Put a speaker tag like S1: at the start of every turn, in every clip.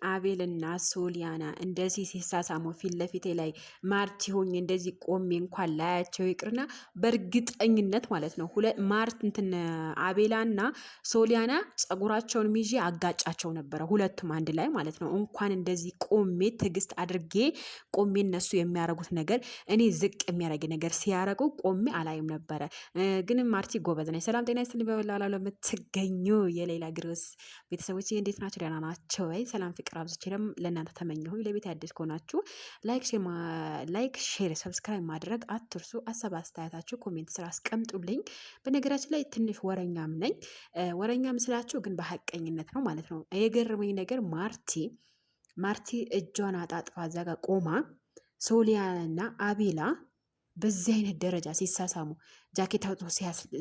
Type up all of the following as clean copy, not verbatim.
S1: አቤልና ሶሊያና እንደዚህ ሲሳሳሙ ፊት ለፊቴ ላይ ማርቲ ሆኜ እንደዚህ ቆሜ እንኳን ላያቸው ይቅርና በእርግጠኝነት ማለት ነው ማርት እንትን አቤላና ሶሊያና ጸጉራቸውን ይዤ አጋጫቸው ነበረ፣ ሁለቱም አንድ ላይ ማለት ነው። እንኳን እንደዚህ ቆሜ ትዕግስት አድርጌ ቆሜ እነሱ የሚያረጉት ነገር እኔ ዝቅ የሚያደርግ ነገር ሲያረጉ ቆሜ አላይም ነበረ። ግን ማርቲ ጎበዝ ነች። ሰላም ጤና ይስጥልኝ። በበላላ ለምትገኙ የሌላ ግሮስ ቤተሰቦች እንዴት ናቸው? ደህና ናቸው ወይ? ሰላም ፍቅር አብዝቼ ለእናንተ ተመኘሁ። ለቤት አዲስ ከሆናችሁ ላይክ ሼር ሰብስክራይብ ማድረግ አትርሱ። ሀሳብ አስተያየታችሁ ኮሜንት ስራ አስቀምጡልኝ። በነገራችን ላይ ትንሽ ወረኛም ነኝ። ወረኛም ስላችሁ ግን በሀቀኝነት ነው ማለት ነው። የገረመኝ ነገር ማርቲ እጇን አጣጥፋ እዛ ጋር ቆማ ሶሊያና አቤላ በዚህ አይነት ደረጃ ሲሳሳሙ ጃኬት አውጥቶ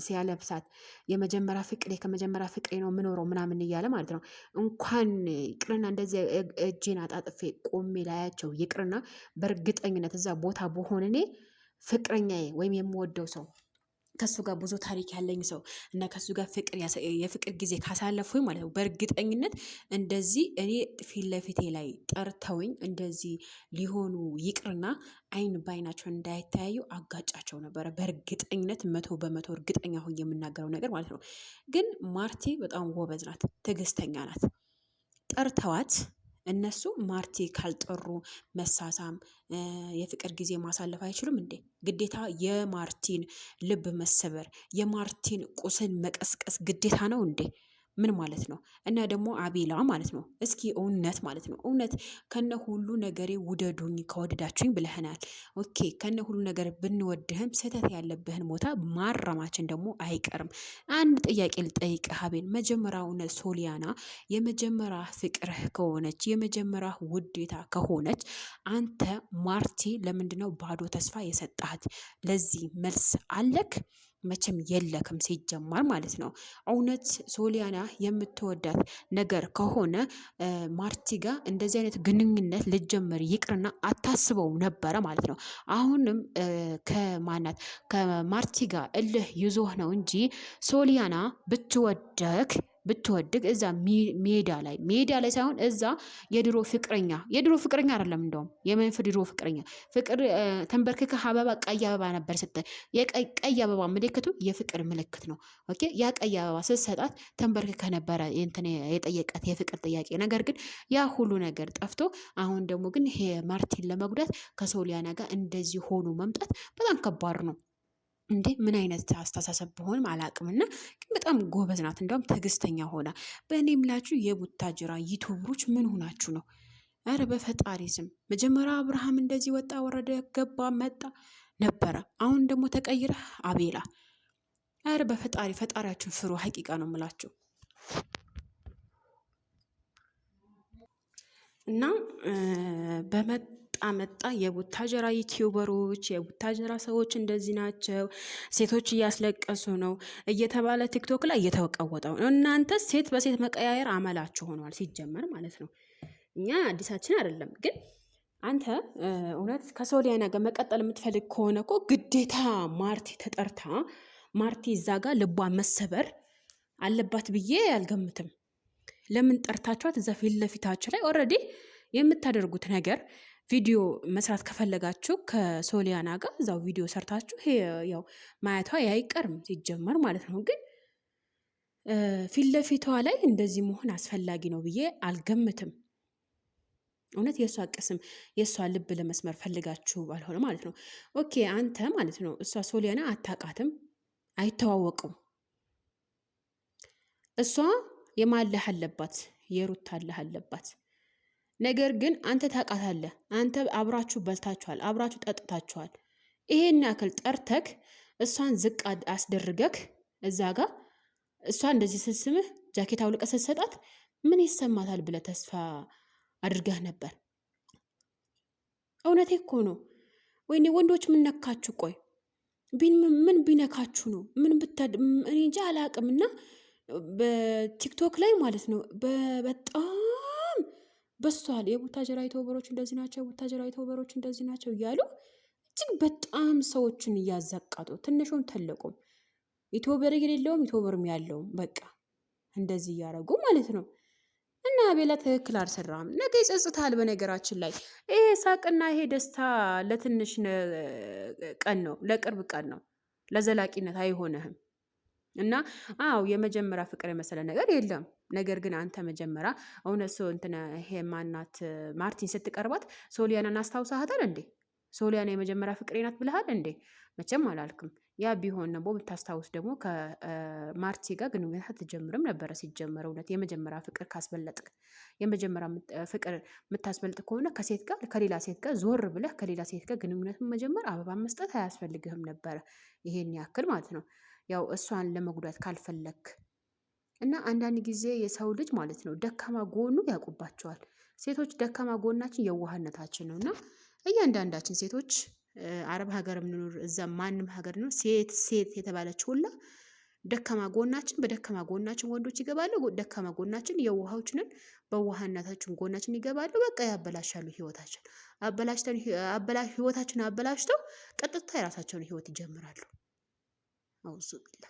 S1: ሲያለብሳት የመጀመሪያ ፍቅሬ ከመጀመሪያ ፍቅሬ ነው የምኖረው ምናምን እያለ ማለት ነው። እንኳን ይቅርና እንደዚህ እጄን አጣጥፌ ቆሜ ላያቸው ይቅርና በእርግጠኝነት እዛ ቦታ በሆን እኔ ፍቅረኛዬ ወይም የምወደው ሰው ከሱ ጋር ብዙ ታሪክ ያለኝ ሰው እና ከሱ ጋር የፍቅር ጊዜ ካሳለፉኝ ማለት ነው በእርግጠኝነት እንደዚህ እኔ ፊት ለፊቴ ላይ ጠርተውኝ እንደዚህ ሊሆኑ ይቅርና አይን ባይናቸው እንዳይተያዩ አጋጫቸው ነበረ። በእርግጠኝነት 100% እርግጠኛ ሆኜ የምናገረው ነገር ማለት ነው። ግን ማርቲ በጣም ጎበዝ ናት፣ ትዕግስተኛ ናት። ጠርተዋት እነሱ ማርቲ ካልጠሩ መሳሳም የፍቅር ጊዜ ማሳለፍ አይችሉም እንዴ? ግዴታ የማርቲን ልብ መሰበር የማርቲን ቁስን መቀስቀስ ግዴታ ነው እንዴ? ምን ማለት ነው? እና ደግሞ አቤላ ማለት ነው እስኪ እውነት ማለት ነው እውነት ከነ ሁሉ ነገሬ ውደዱኝ ከወደዳችሁኝ ብለህናል። ኦኬ ከነ ሁሉ ነገር ብንወድህም ስህተት ያለብህን ቦታ ማረማችን ደግሞ አይቀርም። አንድ ጥያቄ ልጠይቅህ አቤል፣ መጀመሪያ እውነት ሶሊያና የመጀመሪያ ፍቅርህ ከሆነች የመጀመሪያ ውዴታ ከሆነች አንተ ማርቲ ለምንድነው ባዶ ተስፋ የሰጣት? ለዚህ መልስ አለክ? መቼም የለክም ሲጀማር ማለት ነው። እውነት ሶሊያና የምትወዳት ነገር ከሆነ ማርቲ ጋር እንደዚህ አይነት ግንኙነት ልጀምር ይቅርና አታስበው ነበረ ማለት ነው። አሁንም ከማርቲ ጋር እልህ ይዞህ ነው እንጂ ሶሊያና ብትወድግ እዛ ሜዳ ላይ ሳይሆን እዛ የድሮ ፍቅረኛ አይደለም፣ እንደውም የመንፍ ድሮ ፍቅር ተንበርክከህ አበባ ቀይ አበባ ነበር ስትል ቀይ አበባ ምልክቱ የፍቅር ምልክት ነው። ኦኬ ያ ቀይ አበባ ስትሰጣት ተንበርክከህ ነበረ የጠየቀት የፍቅር ጥያቄ። ነገር ግን ያ ሁሉ ነገር ጠፍቶ አሁን ደግሞ ግን ይሄ ማርቲን ለመጉዳት ከሶሊያና ጋር እንደዚህ ሆኖ መምጣት በጣም ከባድ ነው። እንዴ ምን አይነት አስተሳሰብ በሆንም አላቅምና፣ ግን በጣም ጎበዝ ናት። እንደውም ትዕግስተኛ ሆና በእኔ ምላችሁ የቡታጅራ ዩቱበሮች ምን ሆናችሁ ነው? አረ በፈጣሪ ስም መጀመሪያ አብርሃም እንደዚህ ወጣ ወረደ ገባ መጣ ነበረ። አሁን ደግሞ ተቀይረህ አቤላ። አረ ፈጣሪያችሁን ፍሩ። ሀቂቃ ነው የምላችሁ። እና መጣ የቡታጀራ ዩቲዩበሮች የቡታጀራ ሰዎች እንደዚህ ናቸው፣ ሴቶች እያስለቀሱ ነው እየተባለ ቲክቶክ ላይ እየተወቀወጠው ነው። እናንተ ሴት በሴት መቀያየር አመላችሁ ሆኗል ሲጀመር ማለት ነው። እኛ አዲሳችን አይደለም። ግን አንተ እውነት ከሶሊያና ጋር መቀጠል የምትፈልግ ከሆነ እኮ ግዴታ ማርቲ ተጠርታ ማርቲ እዛ ጋር ልቧ መሰበር አለባት ብዬ አልገምትም። ለምን ጠርታችኋት እዛ ፊት ለፊታችሁ ላይ ኦልሬዲ የምታደርጉት ነገር ቪዲዮ መስራት ከፈለጋችሁ ከሶሊያና ጋር እዛው ቪዲዮ ሰርታችሁ ያው ማየቷ አይቀርም ሲጀመር ማለት ነው። ግን ፊት ለፊቷ ላይ እንደዚህ መሆን አስፈላጊ ነው ብዬ አልገምትም። እውነት የእሷ ቅስም የእሷ ልብ ለመስመር ፈልጋችሁ ባልሆነ ማለት ነው። ኦኬ አንተ ማለት ነው እሷ ሶሊያና አታውቃትም፣ አይተዋወቁም። እሷ የማለህ አለባት የሩታ አለህ አለባት። ነገር ግን አንተ ታውቃታለህ። አንተ አብራችሁ በልታችኋል፣ አብራችሁ ጠጥታችኋል። ይሄን ያክል ጠርተክ እሷን ዝቅ አስደርገክ እዛ ጋር እሷ እንደዚህ ስትስምህ ጃኬት አውልቀ ስትሰጣት ምን ይሰማታል ብለህ ተስፋ አድርገህ ነበር? እውነቴ እኮ ነው። ወይኔ ወንዶች ምን ነካችሁ? ቆይ ምን ቢነካችሁ ነው? እኔ እንጃ አላቅምና በቲክቶክ ላይ ማለት ነው በጣም በስቷል። የቡታጀራ ዩቲዩበሮች እንደዚህ ናቸው፣ የቡታጀራ ዩቲዩበሮች እንደዚህ ናቸው እያሉ እጅግ በጣም ሰዎችን እያዘቃጡ፣ ትንሹም ትልቁም ዩቲዩበር የሌለውም ዩቲዩበርም ያለውም በቃ እንደዚህ እያደረጉ ማለት ነው። እና አቤላ ትክክል አልሰራም። ነገ ይጸጽታል። በነገራችን ላይ ይሄ ሳቅና ይሄ ደስታ ለትንሽ ቀን ነው፣ ለቅርብ ቀን ነው፣ ለዘላቂነት አይሆንህም። እና አዎ የመጀመሪያ ፍቅር የመሰለ ነገር የለም። ነገር ግን አንተ መጀመሪያ እውነት ሰው እንትን ይሄ ማናት ማርቲን ስትቀርባት ሶሊያናን አስታውሳሃታል እንዴ? ሶሊያና የመጀመሪያ ፍቅሬ ናት ብለሃል እንዴ? መቼም አላልክም። ያ ቢሆን ደግሞ ብታስታውስ ደግሞ ከማርቲ ጋር ግንኙነት አትጀምርም ነበረ። ሲጀመር እውነት የመጀመሪያ ፍቅር ካስበለጥክ፣ የመጀመሪያ ፍቅር የምታስበልጥ ከሆነ ከሴት ጋር ከሌላ ሴት ጋር ዞር ብለህ ከሌላ ሴት ጋር ግንኙነትን መጀመር አበባ መስጠት አያስፈልግህም ነበረ። ይሄን ያክል ማለት ነው። ያው እሷን ለመጉዳት ካልፈለክ እና አንዳንድ ጊዜ የሰው ልጅ ማለት ነው ደካማ ጎኑ ያውቁባቸዋል። ሴቶች ደካማ ጎናችን የዋህነታችን ነው። እና እያንዳንዳችን ሴቶች አረብ ሀገር የምንኖር እዛ ማንም ሀገር ነው ሴት ሴት የተባለች ሁላ ደካማ ጎናችን በደካማ ጎናችን ወንዶች ይገባሉ። ደካማ ጎናችን የዋሆችንን በዋህነታችን ጎናችን ይገባሉ። በቃ ያበላሻሉ ህይወታችን ህይወታችን አበላሽተው ቀጥታ የራሳቸውን ህይወት ይጀምራሉ። አውዙ ቢላ